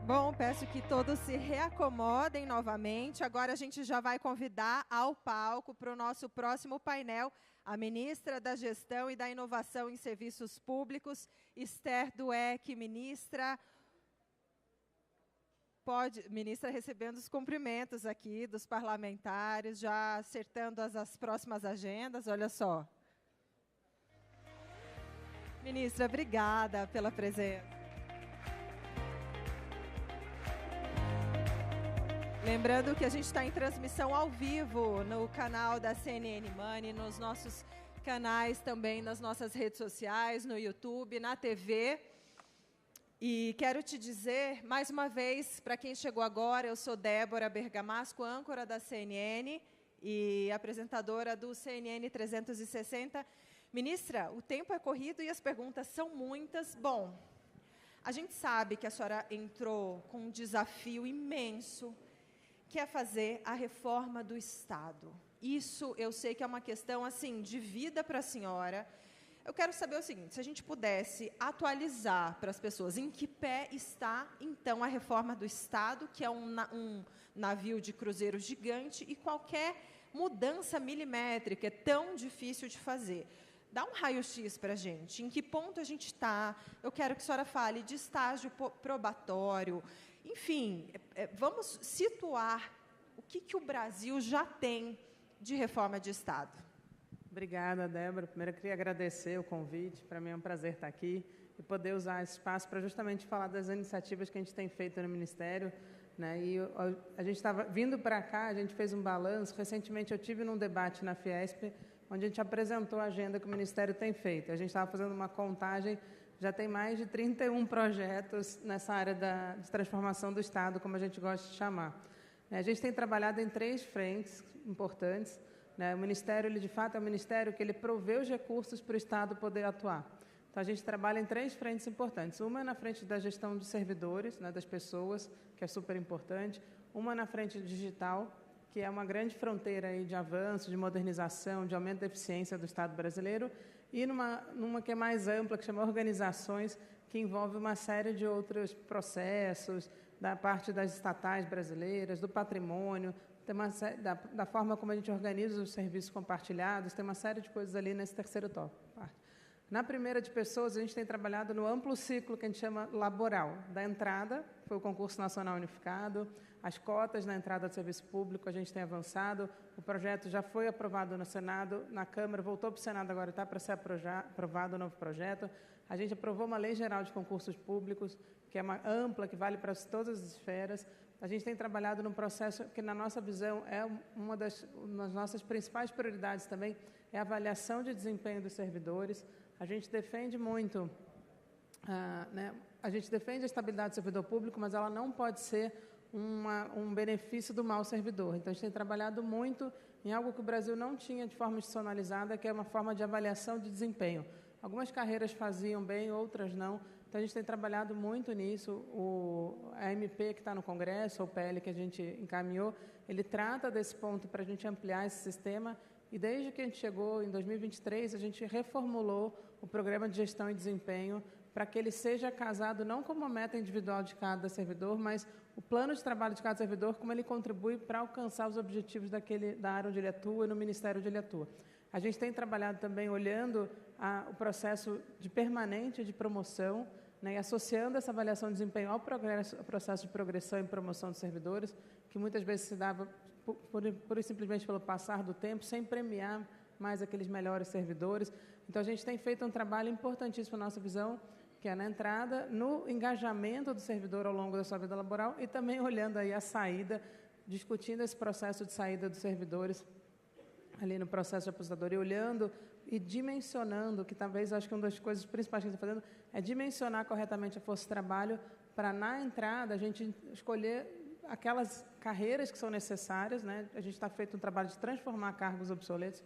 Bom, peço que todos se reacomodem novamente. Agora a gente já vai convidar ao palco para o nosso próximo painel a ministra da Gestão e da Inovação em Serviços Públicos, Esther Dweck. Ministra, ministra recebendo os cumprimentos aqui dos parlamentares, já acertando as próximas agendas, olha só. Ministra, obrigada pela presença. Lembrando que a gente está em transmissão ao vivo no canal da CNN Money, nos nossos canais também, nas nossas redes sociais, no YouTube, na TV. E quero te dizer, mais uma vez, para quem chegou agora, eu sou Débora Bergamasco, âncora da CNN e apresentadora do CNN 360. Ministra, o tempo é corrido e as perguntas são muitas. Bom, a gente sabe que a senhora entrou com um desafio imenso, que é fazer a reforma do Estado. Isso eu sei que é uma questão assim de vida para a senhora. Eu quero saber o seguinte, se a gente pudesse atualizar para as pessoas em que pé está, então, a reforma do Estado, que é um navio de cruzeiro gigante, e qualquer mudança milimétrica é tão difícil de fazer. Dá um raio-x para a gente, em que ponto a gente está. Eu quero que a senhora fale de estágio probatório. Enfim, vamos situar o que o Brasil já tem de reforma de Estado. Obrigada, Débora. Primeiro, eu queria agradecer o convite. Para mim é um prazer estar aqui e poder usar esse espaço para justamente falar das iniciativas que a gente tem feito no Ministério. Né? E a gente estava vindo para cá, a gente fez um balanço. Recentemente, eu tive num debate na Fiesp, onde a gente apresentou a agenda que o Ministério tem feito. A gente estava fazendo uma contagem, já tem mais de 31 projetos nessa área de transformação do Estado, como a gente gosta de chamar. A gente tem trabalhado em 3 frentes importantes. O Ministério, ele, de fato, é um ministério que ele provê os recursos para o Estado poder atuar. Então, a gente trabalha em 3 frentes importantes. Uma é na frente da gestão de servidores, das pessoas, que é super importante. Uma na frente digital, que é uma grande fronteira aí de avanço, de modernização, de aumento da eficiência do Estado brasileiro, e numa que é mais ampla, que chama organizações, que envolve uma série de outros processos, da parte das estatais brasileiras, do patrimônio, tem da forma como a gente organiza os serviços compartilhados, tem uma série de coisas ali nesse terceiro tópico. Na primeira de pessoas, a gente tem trabalhado no amplo ciclo que a gente chama laboral. Da entrada, foi o concurso nacional unificado, as cotas na entrada do serviço público, a gente tem avançado, o projeto já foi aprovado no Senado, na Câmara, voltou para o Senado, agora está para ser aprovado o novo projeto. A gente aprovou uma lei geral de concursos públicos, que é uma ampla, que vale para todas as esferas. A gente tem trabalhado num processo que, na nossa visão, é uma das nossas principais prioridades também, é a avaliação de desempenho dos servidores. A gente defende muito, a gente defende a estabilidade do servidor público, mas ela não pode ser um benefício do mau servidor. Então, a gente tem trabalhado muito em algo que o Brasil não tinha de forma institucionalizada, que é uma forma de avaliação de desempenho. Algumas carreiras faziam bem, outras não. Então, a gente tem trabalhado muito nisso. A MP que está no Congresso, o PL que a gente encaminhou, ele trata desse ponto para a gente ampliar esse sistema. E desde que a gente chegou em 2023, a gente reformulou o Programa de Gestão e Desempenho para que ele seja casado não como uma meta individual de cada servidor, mas o plano de trabalho de cada servidor, como ele contribui para alcançar os objetivos da área onde ele atua e no Ministério onde ele atua. A gente tem trabalhado também olhando o processo de permanente de promoção, e associando essa avaliação de desempenho ao processo de progressão e promoção dos servidores, que muitas vezes se dava pura e simplesmente pelo passar do tempo, sem premiar mais aqueles melhores servidores. Então, a gente tem feito um trabalho importantíssimo na nossa visão, que é na entrada, no engajamento do servidor ao longo da sua vida laboral e também olhando aí a saída, discutindo esse processo de saída dos servidores ali no processo de aposentadoria, olhando e dimensionando, que talvez acho que uma das coisas principais que a gente está fazendo é dimensionar corretamente a força de trabalho para, na entrada, a gente escolher aquelas carreiras que são necessárias, A gente está feito um trabalho de transformar cargos obsoletos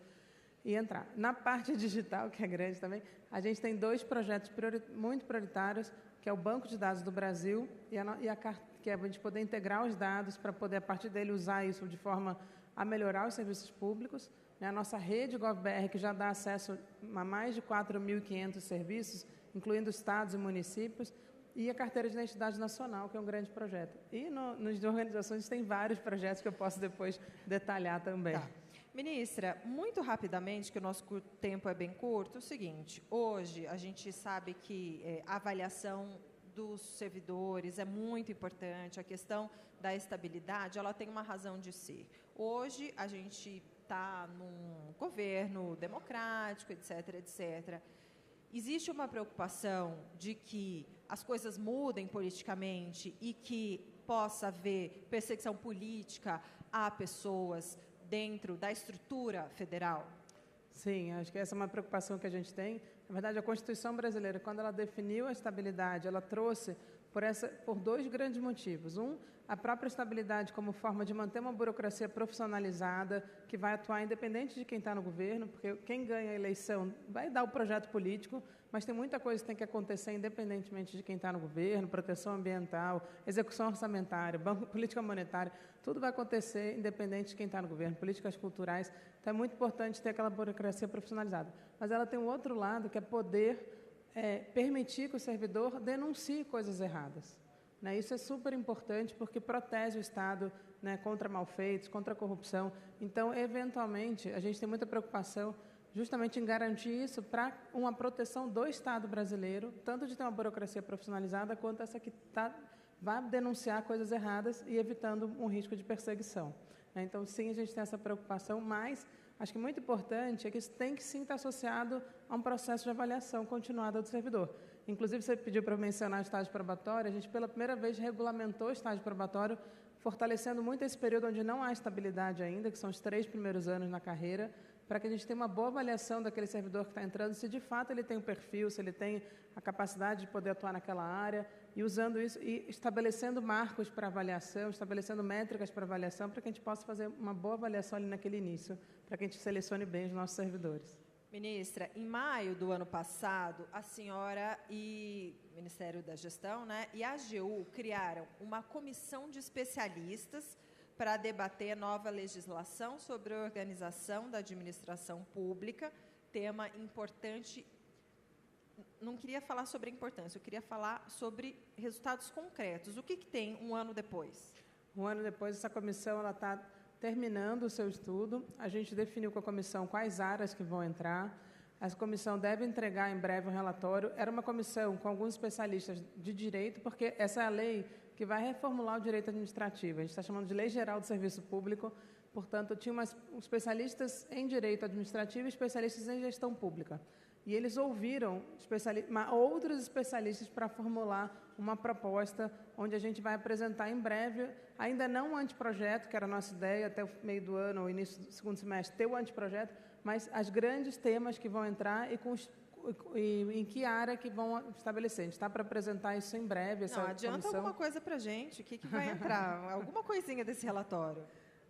e entrar. Na parte digital, que é grande também, a gente tem 2 projetos muito prioritários, que é o Banco de Dados do Brasil que é a gente poder integrar os dados para poder, a partir dele, usar isso de forma a melhorar os serviços públicos. A nossa rede GovBR, que já dá acesso a mais de 4.500 serviços, incluindo estados e municípios, e a Carteira de Identidade Nacional, que é um grande projeto. E nas organizações tem vários projetos que eu posso depois detalhar também. Tá. Ministra, muito rapidamente, que o nosso tempo é bem curto, é o seguinte, hoje a gente sabe que a avaliação dos servidores é muito importante, a questão da estabilidade, ela tem uma razão de ser. Hoje a gente está num governo democrático, etc., etc., existe uma preocupação de que as coisas mudem politicamente e que possa haver perseguição política a pessoas dentro da estrutura federal? Sim, acho que essa é uma preocupação que a gente tem. Na verdade, a Constituição brasileira, quando ela definiu a estabilidade, ela trouxe por dois grandes motivos. Um, a própria estabilidade como forma de manter uma burocracia profissionalizada, que vai atuar independente de quem está no governo, porque quem ganha a eleição vai dar o projeto político, mas tem muita coisa que tem que acontecer independentemente de quem está no governo, proteção ambiental, execução orçamentária, política monetária, tudo vai acontecer independente de quem está no governo, políticas culturais. Então, é muito importante ter aquela burocracia profissionalizada. Mas ela tem um outro lado, que é poder permitir que o servidor denuncie coisas erradas. Né? Isso é super importante porque protege o Estado, né, contra malfeitos, contra a corrupção. Então, eventualmente, a gente tem muita preocupação justamente em garantir isso para uma proteção do Estado brasileiro, tanto de ter uma burocracia profissionalizada, quanto essa que vai denunciar coisas erradas e evitando um risco de perseguição. Né? Então, sim, a gente tem essa preocupação, mas acho que muito importante é que isso tem que sim estar associado a um processo de avaliação continuada do servidor. Inclusive, você pediu para eu mencionar o estágio probatório, a gente pela primeira vez regulamentou o estágio probatório, fortalecendo muito esse período onde não há estabilidade ainda, que são os 3 primeiros anos na carreira, para que a gente tenha uma boa avaliação daquele servidor que está entrando, se de fato ele tem o perfil, se ele tem a capacidade de poder atuar naquela área, e usando isso, e estabelecendo marcos para avaliação, estabelecendo métricas para avaliação, para que a gente possa fazer uma boa avaliação ali naquele início, para que a gente selecione bem os nossos servidores. Ministra, em maio do ano passado, a senhora e o Ministério da Gestão, né, e a AGU criaram uma comissão de especialistas para debater nova legislação sobre a organização da administração pública, tema importante. Não queria falar sobre a importância, eu queria falar sobre resultados concretos. O que tem um ano depois? Um ano depois, essa comissão está terminando o seu estudo. A gente definiu com a comissão quais áreas que vão entrar. A comissão deve entregar em breve um relatório. Era uma comissão com alguns especialistas de direito, porque essa é a lei que vai reformular o direito administrativo. A gente está chamando de Lei Geral do Serviço Público. Portanto, tinha especialistas em direito administrativo e especialistas em gestão pública. E eles ouviram outros especialistas para formular uma proposta onde a gente vai apresentar em breve, ainda não um anteprojeto, que era a nossa ideia, até o meio do ano, ou início do segundo semestre, ter o anteprojeto, mas as grandes temas que vão entrar e em que área que vão estabelecer. A gente está para apresentar isso em breve, essa comissão. Adianta alguma coisa para a gente, o que vai entrar? Alguma coisinha desse relatório?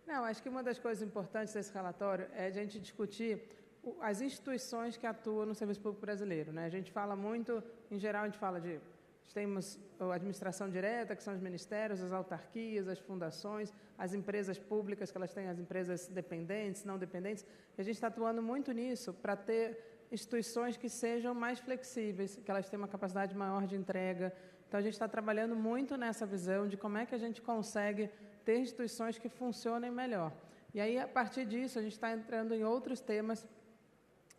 Não, acho que uma das coisas importantes desse relatório é a gente discutir as instituições que atuam no serviço público brasileiro. Né? A gente fala muito, em geral, a gente fala de... Temos a administração direta, que são os ministérios, as autarquias, as fundações, as empresas públicas, que elas têm as empresas dependentes, não dependentes. E a gente está atuando muito nisso para ter instituições que sejam mais flexíveis, que elas tenham uma capacidade maior de entrega. Então, a gente está trabalhando muito nessa visão de como é que a gente consegue ter instituições que funcionem melhor. E aí, a partir disso, a gente está entrando em outros temas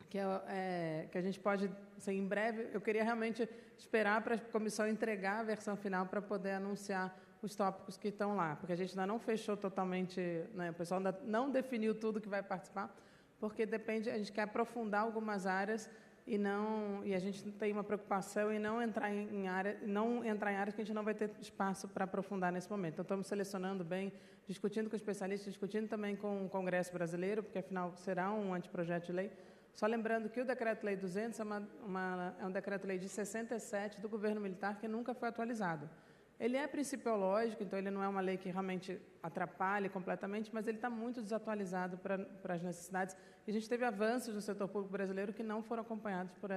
que a gente pode, assim, em breve, eu queria realmente esperar para a comissão entregar a versão final para poder anunciar os tópicos que estão lá, porque a gente ainda não fechou totalmente, né, o pessoal ainda não definiu tudo que vai participar, porque depende, a gente quer aprofundar algumas áreas e a gente tem uma preocupação em não entrar em áreas que a gente não vai ter espaço para aprofundar nesse momento. Então, estamos selecionando bem, discutindo com especialistas, discutindo também com o Congresso Brasileiro, porque, afinal, será um anteprojeto de lei. Só lembrando que o Decreto-Lei 200 é um Decreto-Lei de 67 do governo militar que nunca foi atualizado. Ele é principiológico, então ele não é uma lei que realmente atrapalhe completamente, mas ele está muito desatualizado para as necessidades. E a gente teve avanços no setor público brasileiro que não foram acompanhados por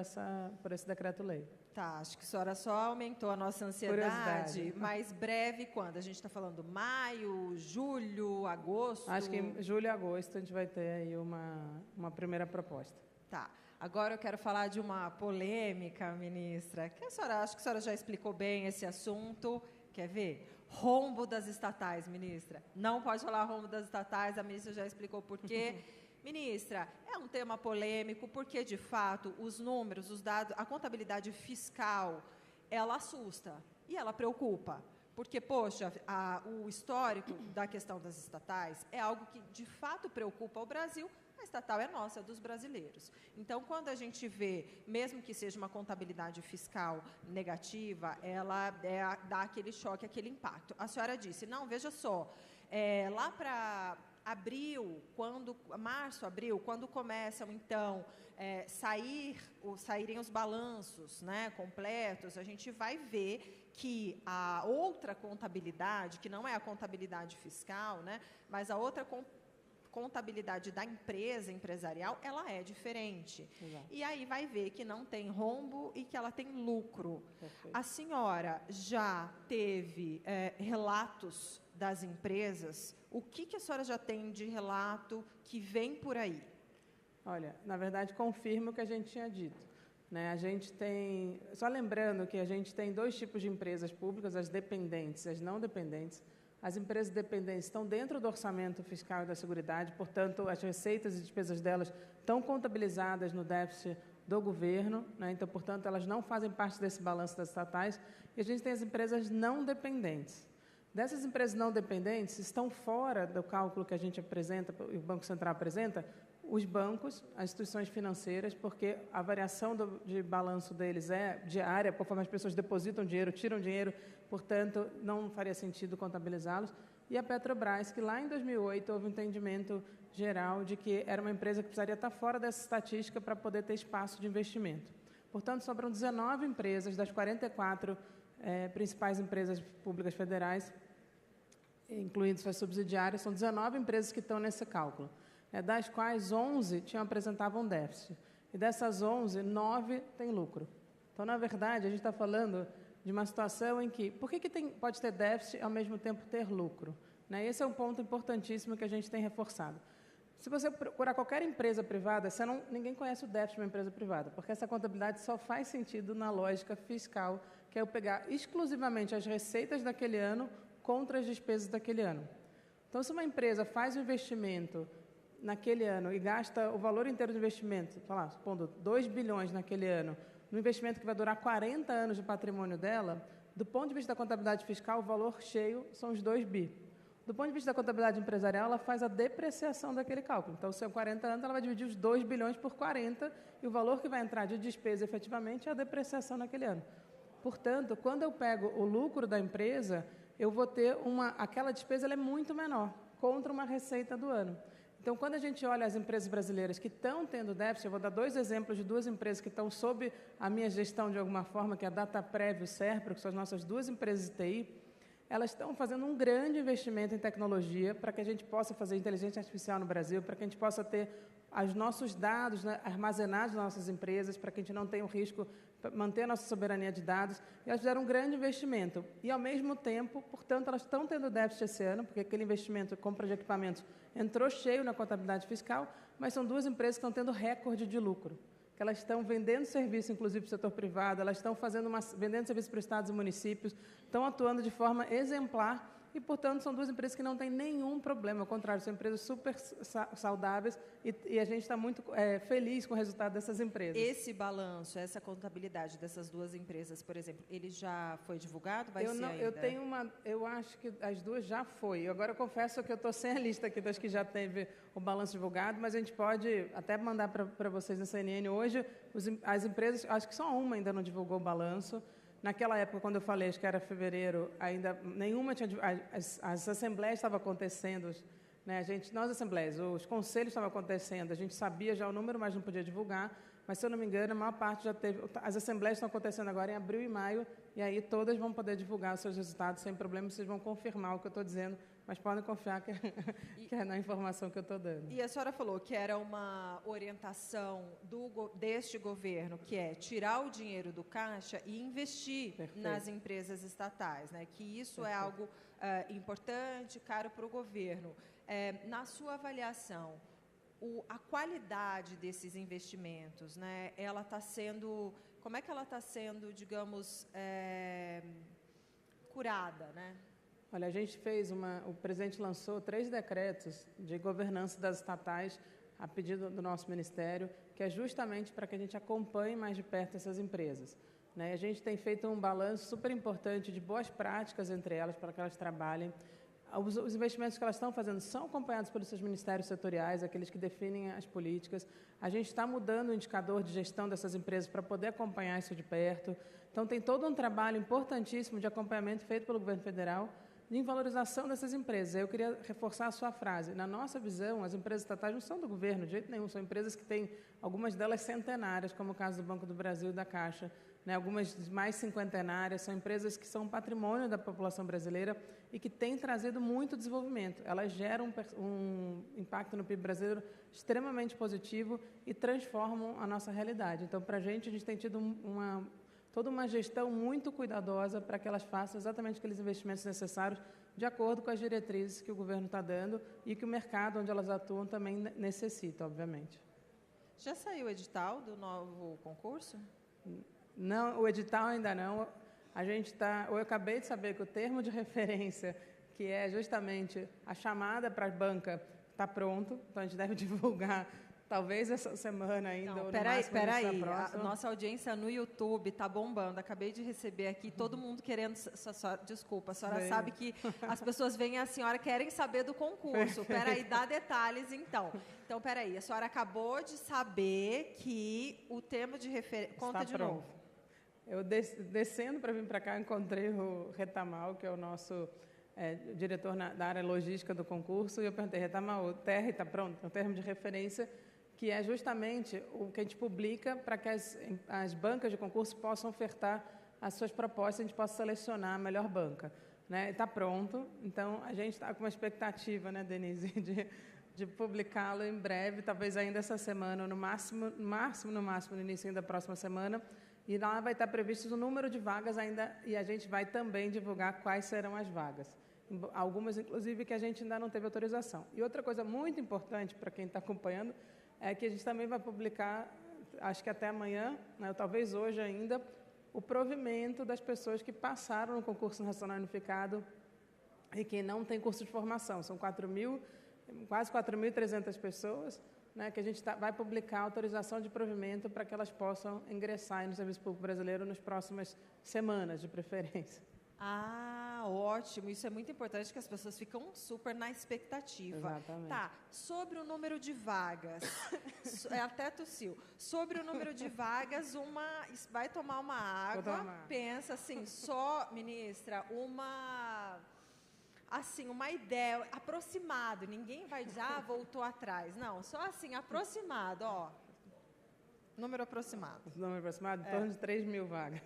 esse decreto-lei. Tá, acho que a senhora só aumentou a nossa ansiedade, mas breve quando? A gente está falando maio, julho, agosto? Acho que em julho e agosto a gente vai ter aí uma primeira proposta. Tá. Agora eu quero falar de uma polêmica, ministra, que acho que a senhora já explicou bem esse assunto. Quer ver? Rombo das estatais, ministra. Não pode falar rombo das estatais, a ministra já explicou por quê. Ministra, é um tema polêmico porque, de fato, os números, os dados, a contabilidade fiscal, ela assusta e ela preocupa. Porque, poxa, o histórico da questão das estatais é algo que, de fato, preocupa o Brasil. A estatal é nossa, é dos brasileiros. Então, quando a gente vê, mesmo que seja uma contabilidade fiscal negativa, ela dá aquele choque, aquele impacto. A senhora disse, não, veja só, lá para março, abril, quando começam, então, saírem os balanços, né, completos, a gente vai ver que a outra contabilidade, que não é a contabilidade fiscal, né, mas a outra contabilidade da empresa empresarial, ela é diferente. Exato. E aí vai ver que não tem rombo e que ela tem lucro. Perfeito. A senhora já teve relatos das empresas? O que a senhora já tem de relato que vem por aí? Olha, na verdade, confirmo o que a gente tinha dito. Né? A gente tem, só lembrando que a gente tem 2 tipos de empresas públicas, as dependentes e as não dependentes. As empresas dependentes estão dentro do orçamento fiscal e da Seguridade, portanto, as receitas e despesas delas estão contabilizadas no déficit do governo, né? Então, portanto, elas não fazem parte desse balanço das estatais. E a gente tem as empresas não dependentes. Dessas empresas não dependentes, estão fora do cálculo que a gente apresenta, o Banco Central apresenta, os bancos, as instituições financeiras, porque a variação de balanço deles é diária, conforme as pessoas depositam dinheiro, tiram dinheiro, portanto, não faria sentido contabilizá-los. E a Petrobras, que lá em 2008 houve um entendimento geral de que era uma empresa que precisaria estar fora dessa estatística para poder ter espaço de investimento. Portanto, sobram 19 empresas das 44 principais empresas públicas federais, incluindo suas subsidiárias, são 19 empresas que estão nesse cálculo, das quais 11 apresentavam déficit. E dessas 11, 9 têm lucro. Então, na verdade, a gente está falando de uma situação em que, por que pode ter déficit e, ao mesmo tempo, ter lucro? Né? Esse é um ponto importantíssimo que a gente tem reforçado. Se você procurar qualquer empresa privada, ninguém conhece o déficit de uma empresa privada, porque essa contabilidade só faz sentido na lógica fiscal, que é eu pegar exclusivamente as receitas daquele ano contra as despesas daquele ano. Então, se uma empresa faz um investimento naquele ano e gasta o valor inteiro do investimento, supondo 2 bilhões naquele ano, no investimento que vai durar 40 anos de patrimônio dela, do ponto de vista da contabilidade fiscal, o valor cheio são os 2 bi. Do ponto de vista da contabilidade empresarial, ela faz a depreciação daquele cálculo. Então, se são 40 anos, ela vai dividir os 2 bilhões por 40 e o valor que vai entrar de despesa efetivamente é a depreciação naquele ano. Portanto, quando eu pego o lucro da empresa, eu vou ter aquela despesa ela é muito menor contra uma receita do ano. Então, quando a gente olha as empresas brasileiras que estão tendo déficit, eu vou dar 2 exemplos de 2 empresas que estão sob a minha gestão de alguma forma, que é a Dataprev e o Serpro, que são as nossas 2 empresas de TI. Elas estão fazendo um grande investimento em tecnologia para que a gente possa fazer inteligência artificial no Brasil, para que a gente possa ter os nossos dados, né, armazenados nas nossas empresas, para que a gente não tenha o risco, manter a nossa soberania de dados. E elas fizeram um grande investimento. E, ao mesmo tempo, portanto, elas estão tendo déficit esse ano, porque aquele investimento, compra de equipamentos, entrou cheio na contabilidade fiscal, mas são 2 empresas que estão tendo recorde de lucro. Que elas estão vendendo serviço, inclusive, para o setor privado, elas estão vendendo serviço para estados e municípios, estão atuando de forma exemplar e, portanto, são 2 empresas que não têm nenhum problema, ao contrário, são empresas super saudáveis e a gente está muito feliz com o resultado dessas empresas. Esse balanço, essa contabilidade dessas 2 empresas, por exemplo, ele já foi divulgado? Vai ser ainda? Eu acho que as 2 já foi. Agora, eu confesso que eu estou sem a lista aqui das que já teve o balanço divulgado, mas a gente pode até mandar para vocês na CNN hoje. As empresas, acho que só uma ainda não divulgou o balanço. Naquela época, quando eu falei, acho que era fevereiro, ainda nenhuma tinha... As assembleias estavam acontecendo, né? As assembleias, os conselhos estavam acontecendo, a gente sabia já o número, mas não podia divulgar, mas, se eu não me engano, a maior parte já teve... As assembleias estão acontecendo agora em abril e maio, e aí todas vão poder divulgar os seus resultados sem problema, vocês vão confirmar o que eu estou dizendo, mas podem confiar que é na informação que eu estou dando. E a senhora falou que era uma orientação deste governo, que é tirar o dinheiro do caixa e investir nas empresas estatais, né? Que isso é algo importante, caro para o governo. Na sua avaliação, a qualidade desses investimentos, né? Ela está sendo, como é que ela está sendo, digamos, curada, né? Olha, a gente fez o presidente lançou 3 decretos de governança das estatais a pedido do nosso ministério, que é justamente para que a gente acompanhe mais de perto essas empresas, né? A gente tem feito um balanço super importante de boas práticas entre elas, para que elas trabalhem. Os investimentos que elas estão fazendo são acompanhados pelos seus ministérios setoriais, aqueles que definem as políticas. A gente está mudando o indicador de gestão dessas empresas para poder acompanhar isso de perto. Então, tem todo um trabalho importantíssimo de acompanhamento feito pelo governo federal em valorização dessas empresas. Eu queria reforçar a sua frase. Na nossa visão, as empresas estatais não são do governo, de jeito nenhum. São empresas que têm, algumas delas centenárias, como o caso do Banco do Brasil e da Caixa, né? Algumas mais cinquentenárias. São empresas que são um patrimônio da população brasileira e que têm trazido muito desenvolvimento. Elas geram um impacto no PIB brasileiro extremamente positivo e transformam a nossa realidade. Então, para a gente tem tido toda uma gestão muito cuidadosa para que elas façam exatamente aqueles investimentos necessários de acordo com as diretrizes que o governo está dando e que o mercado onde elas atuam também necessita, obviamente. Já saiu o edital do novo concurso? Não, o edital ainda não. Eu acabei de saber que o termo de referência, que é justamente a chamada para a banca, está pronto, então a gente deve divulgar talvez essa semana ainda. Não, ou peraí. A nossa audiência no YouTube está bombando. Acabei de receber aqui todo mundo querendo. Desculpa, a senhora sabe que as pessoas veem a senhora querem saber do concurso. Peraí, dá detalhes então. Então, peraí, a senhora acabou de saber que o termo de referência. Conta de novo. Eu descendo para vir para cá, encontrei o Retamal, que é o nosso diretor da área logística do concurso, e eu perguntei, Retamal, o TR está pronto? É o termo de referência, que é justamente o que a gente publica para que as bancas de concurso possam ofertar as suas propostas e a gente possa selecionar a melhor banca, né? Está pronto, então a gente está com uma expectativa, né, Denise, de publicá-lo em breve, talvez ainda essa semana, ou no máximo, no início da próxima semana, e lá vai estar previsto o número de vagas ainda, e a gente vai também divulgar quais serão as vagas. Algumas, inclusive, que a gente ainda não teve autorização. E outra coisa muito importante para quem está acompanhando é que a gente também vai publicar, acho que até amanhã, né, ou talvez hoje ainda, o provimento das pessoas que passaram no concurso nacional unificado e que não tem curso de formação. São quase 4.300 pessoas, né, que a gente vai publicar a autorização de provimento para que elas possam ingressar no Serviço Público Brasileiro nas próximas semanas, de preferência. Ah, ótimo. Isso é muito importante, que as pessoas ficam super na expectativa. Exatamente. Tá, sobre o número de vagas, até tossiu. Sobre o número de vagas, vai tomar uma água, pensa assim, só, ministra, uma ideia aproximada. Ninguém vai dizer, voltou atrás. Não, só assim, aproximado, ó. Número aproximado. Número aproximado? Em torno de 3.000 vagas.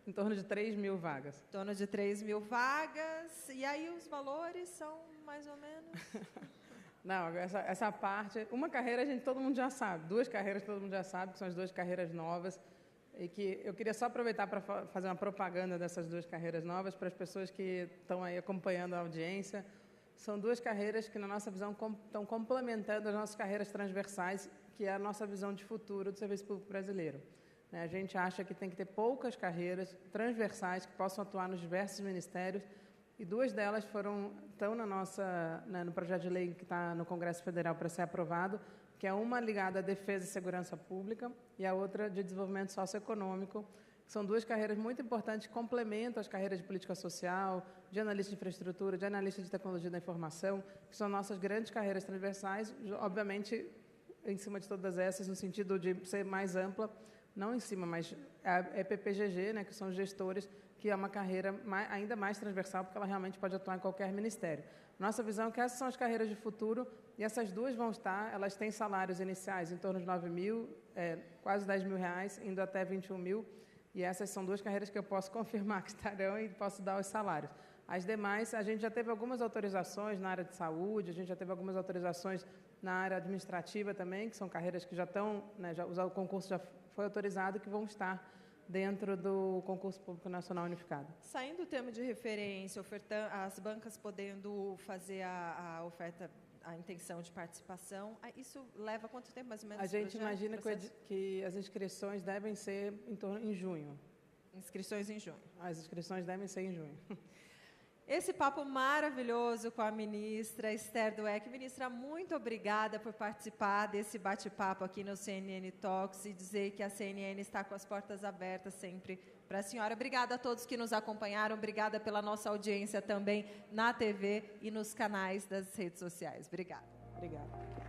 Em torno de 3.000 vagas. Em torno de 3.000 vagas. E aí os valores são mais ou menos? Não, essa parte... Uma carreira todo mundo já sabe. 2 carreiras todo mundo já sabe, que são as 2 carreiras novas. E que eu queria só aproveitar para fazer uma propaganda dessas 2 carreiras novas para as pessoas que estão aí acompanhando a audiência. São 2 carreiras que, na nossa visão, estão complementando as nossas carreiras transversais, que é a nossa visão de futuro do Serviço Público Brasileiro. A gente acha que tem que ter poucas carreiras transversais que possam atuar nos diversos ministérios, e 2 delas estão no projeto de lei que está no Congresso Federal para ser aprovado, que é uma ligada à defesa e segurança pública e a outra de desenvolvimento socioeconômico, que são 2 carreiras muito importantes que complementam as carreiras de política social, de analista de infraestrutura, de analista de tecnologia da informação, que são nossas grandes carreiras transversais, obviamente, em cima de todas essas, no sentido de ser mais ampla, não em cima, mas a EPPGG, né, que são gestores, que é uma carreira ainda mais transversal, porque ela realmente pode atuar em qualquer ministério. Nossa visão é que essas são as carreiras de futuro, e essas 2 elas têm salários iniciais em torno de 9.000, quase 10.000 reais, indo até 21.000, e essas são 2 carreiras que eu posso confirmar que estarão e posso dar os salários. As demais, a gente já teve algumas autorizações na área de saúde, a gente já teve algumas autorizações na área administrativa também, que são carreiras que já estão, né, o concurso já foi autorizado, que vão estar dentro do Concurso Público Nacional Unificado. Saindo do termo de referência, as bancas podendo fazer a oferta a intenção de participação. Isso leva quanto tempo, mais ou menos? A gente imagina que as inscrições devem ser em junho. Inscrições em junho. As inscrições devem ser em junho. Esse papo maravilhoso com a ministra Esther Dweck. Ministra, muito obrigada por participar desse bate-papo aqui no CNN Talks e dizer que a CNN está com as portas abertas sempre para a senhora. Obrigada a todos que nos acompanharam, obrigada pela nossa audiência também na TV e nos canais das redes sociais. Obrigada. Obrigada.